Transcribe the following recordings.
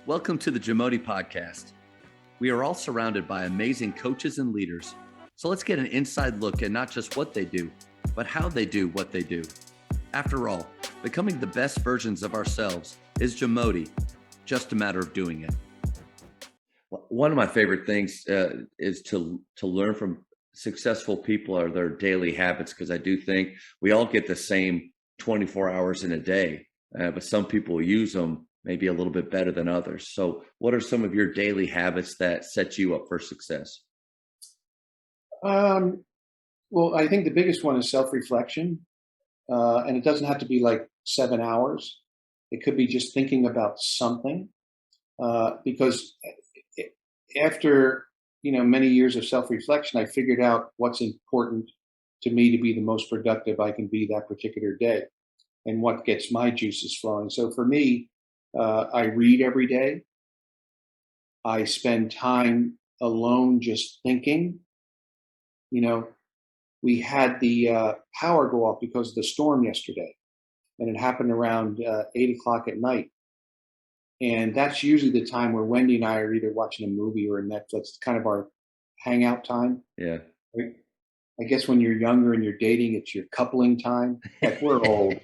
Welcome to the JAMODI podcast. We are all surrounded by amazing coaches and leaders. So let's get an inside look at not just what they do, but how they do what they do. After all, becoming the best versions of ourselves is JAMODI, just a matter of doing it. One of my favorite things is to learn from successful people or their daily habits, because I do think we all get the same 24 hours in a day, but some people use them maybe a little bit better than others. So what are some of your daily habits that set you up for success? Well, I think the biggest one is self-reflection. And it doesn't have to be like 7 hours. It could be just thinking about something. Because after, many years of self-reflection, I figured out what's important to me to be the most productive I can be that particular day and what gets my juices flowing. So for me, I read every day. I spend time alone just thinking. We had the power go off because of the storm yesterday, and it happened around 8 o'clock at night. And that's usually the time where Wendy and I are either watching a movie or a Netflix. It's kind of our hangout time. Yeah. Right? I guess when you're younger and you're dating, it's your coupling time. Like we're old.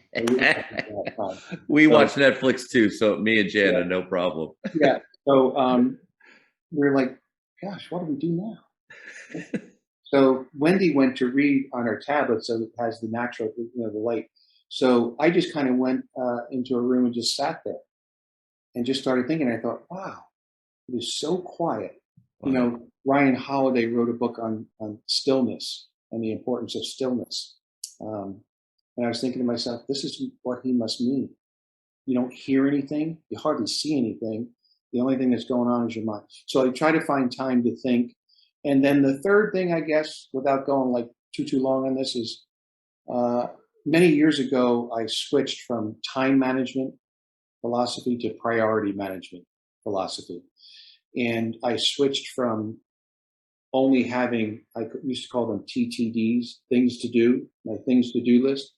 We watch Netflix too, so me and Jana, no problem. Yeah. So we're like, gosh, what do we do now? So Wendy went to read on her tablet, so it has the natural, the light. So I just kind of went into a room and just sat there and just started thinking. I thought, wow, it is so quiet. Wow. Ryan Holiday wrote a book on stillness and the importance of stillness. And I was thinking to myself, this is what he must mean. You don't hear anything. You hardly see anything. The only thing that's going on is your mind. So I try to find time to think. And then the third thing, I guess, without going like too long on this, is many years ago, I switched from time management philosophy to priority management philosophy. And I switched from only having, I used to call them TTDs, things to do, my things to do list.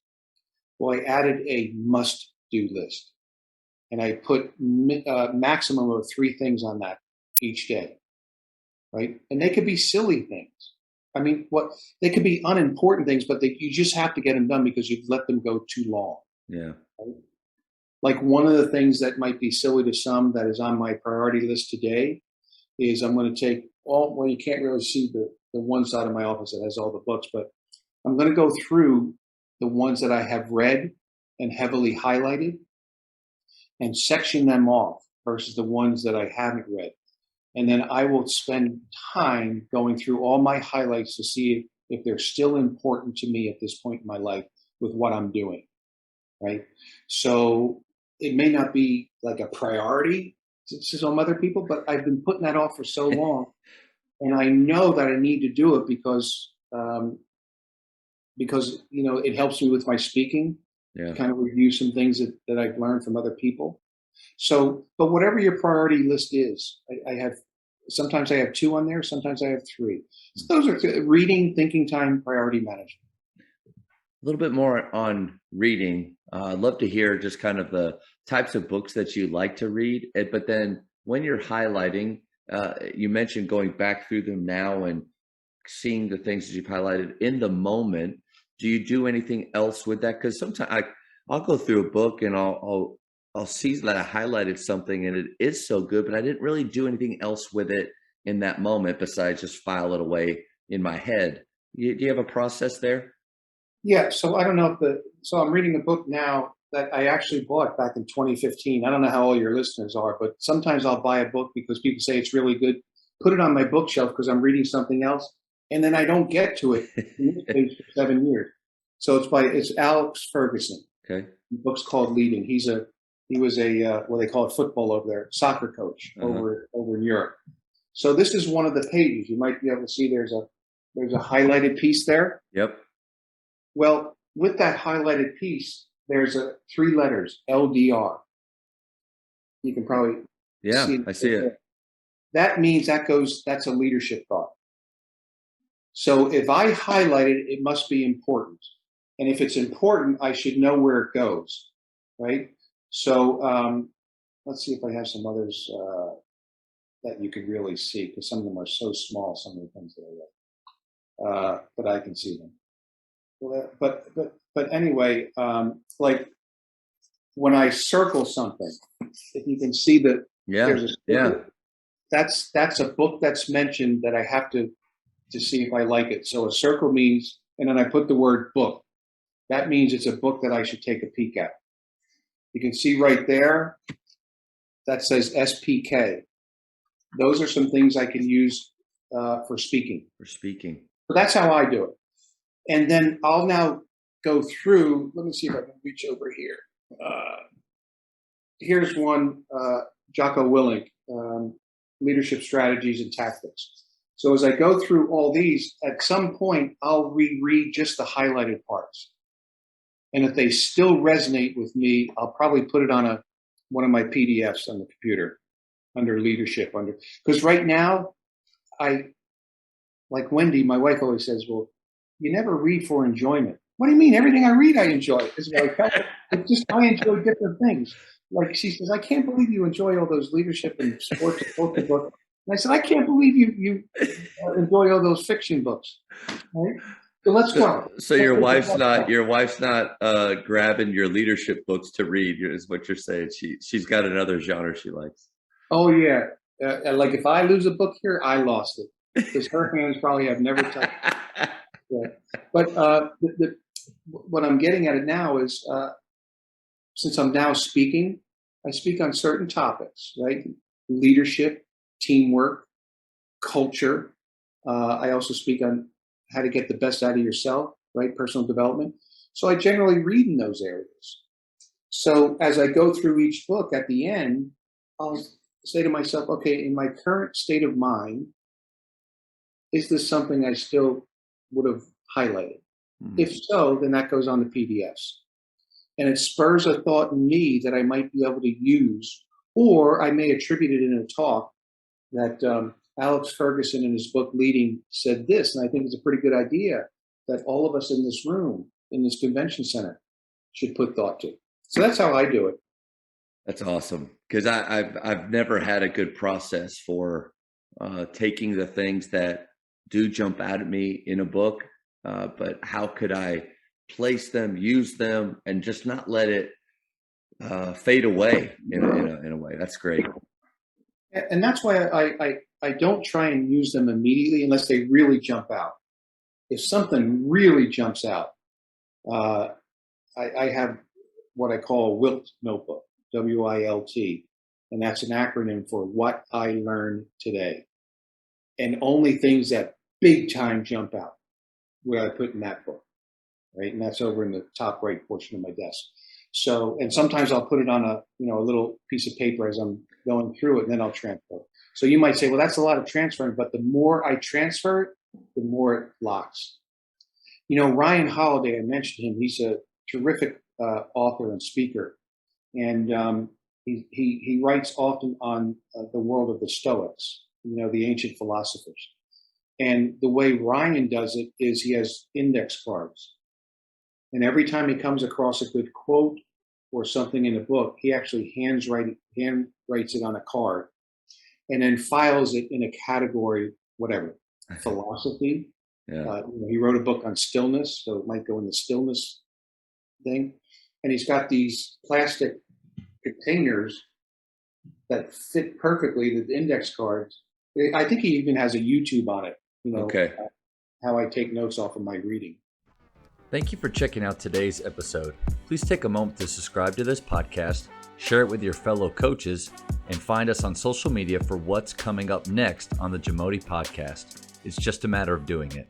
Well, I added a must do list. And I put a maximum of 3 things on that each day. Right? And they could be silly things. I mean, they could be unimportant things, but you just have to get them done because you've let them go too long. Yeah. Right? Like one of the things that might be silly to some that is on my priority list today is I'm going to take well, you can't really see the one side of my office that has all the books, but I'm going to go through the ones that I have read and heavily highlighted and section them off versus the ones that I haven't read. And then I will spend time going through all my highlights to see if they're still important to me at this point in my life with what I'm doing, right? So it may not be like a priority to some other people, but I've been putting that off for so long. And I know that I need to do it because it helps me with my speaking, to kind of review some things that I've learned from other people. So, but whatever your priority list is, sometimes I have 2 on there, sometimes I have 3. So those are reading, thinking time, priority management. A little bit more on reading. I'd love to hear just kind of the types of books that you like to read. But then when you're highlighting, you mentioned going back through them now and seeing the things that you've highlighted in the moment. Do you do anything else with that? Because sometimes I'll go through a book and I'll see that I highlighted something and it is so good, but I didn't really do anything else with it in that moment besides just file it away in my head. Do you have a process there? Yeah. So I don't know so I'm reading a book now that I actually bought back in 2015. I don't know how all your listeners are, but sometimes I'll buy a book because people say it's really good, put it on my bookshelf because I'm reading something else, and then I don't get to it in this case for 7 years. So it's Alex Ferguson. Okay. The book's called Leading. He was a what they call it football over there, soccer coach over in Europe. So this is one of the pages. You might be able to see there's a highlighted piece there. Yep. Well, with that highlighted piece, there's 3 letters, LDR. You can probably see it. I see it. That means that's a leadership thought. So if I highlight it, it must be important. And if it's important, I should know where it goes, right? So let's see if I have some others that you could really see, because some of them are so small, some of the things that I read. But I can see them. Well, but anyway, like when I circle something, if you can see that there's a circle, that's a book that's mentioned that I have to see if I like it. So a circle means, and then I put the word book. That means it's a book that I should take a peek at. You can see right there, that says SPK. Those are some things I can use for speaking. So that's how I do it. And then I'll now go through, let me see if I can reach over here. Here's one, Jocko Willink, Leadership Strategies and Tactics. So as I go through all these, at some point, I'll reread just the highlighted parts. And if they still resonate with me, I'll probably put it on one of my PDFs on the computer under leadership. Because right now, like Wendy, my wife always says, well, you never read for enjoyment. What do you mean? Everything I read, I enjoy. It's just I enjoy different things. Like she says, I can't believe you enjoy all those leadership and sports and books. And I said, I can't believe you enjoy all those fiction books. Right? So let's go. So your wife's not grabbing your leadership books to read, is what you're saying. She's got another genre she likes. Oh yeah, like if I lose a book here, I lost it, because her hands probably have never touched it. Yeah. But what I'm getting at it now is, since I'm now speaking, I speak on certain topics, right? Leadership, teamwork, culture. I also speak on how to get the best out of yourself, right? Personal development. So I generally read in those areas. So as I go through each book, at the end, I'll say to myself, okay, in my current state of mind, is this something I still would have highlighted? Mm-hmm. If so, then that goes on the PDFs. And it spurs a thought in me that I might be able to use, or I may attribute it in a talk that Alex Ferguson in his book Leading said this, and I think it's a pretty good idea that all of us in this room, in this convention center, should put thought to. So that's how I do it. That's awesome, because I've never had a good process for taking the things that do jump out at me in a book, but how could I place them, use them, and just not let it fade away in a way. That's great. And that's why I don't try and use them immediately unless they really jump out. If something really jumps out, I have what I call a WILT notebook, WILT, and that's an acronym for What I Learned Today. And only things that big time jump out where I put in that book, right? And that's over in the top right portion of my desk. So, and sometimes I'll put it on a little piece of paper as I'm going through it, and then I'll transfer it. So you might say, well, that's a lot of transferring, but the more I transfer it, the more it locks. Ryan Holiday, I mentioned him. He's a terrific author and speaker. And he writes often on the world of the Stoics, the ancient philosophers. And the way Ryan does it is he has index cards. And every time he comes across a good quote or something in a book, he actually hand writes it on a card and then files it in a category, whatever, philosophy. Yeah. He wrote a book on stillness, so it might go in the stillness thing. And he's got these plastic containers that fit perfectly, the index cards. I think he even has a YouTube on it, how I take notes off of my reading. Thank you for checking out today's episode. Please take a moment to subscribe to this podcast, share it with your fellow coaches, and find us on social media for what's coming up next on the JAMODI podcast. It's just a matter of doing it.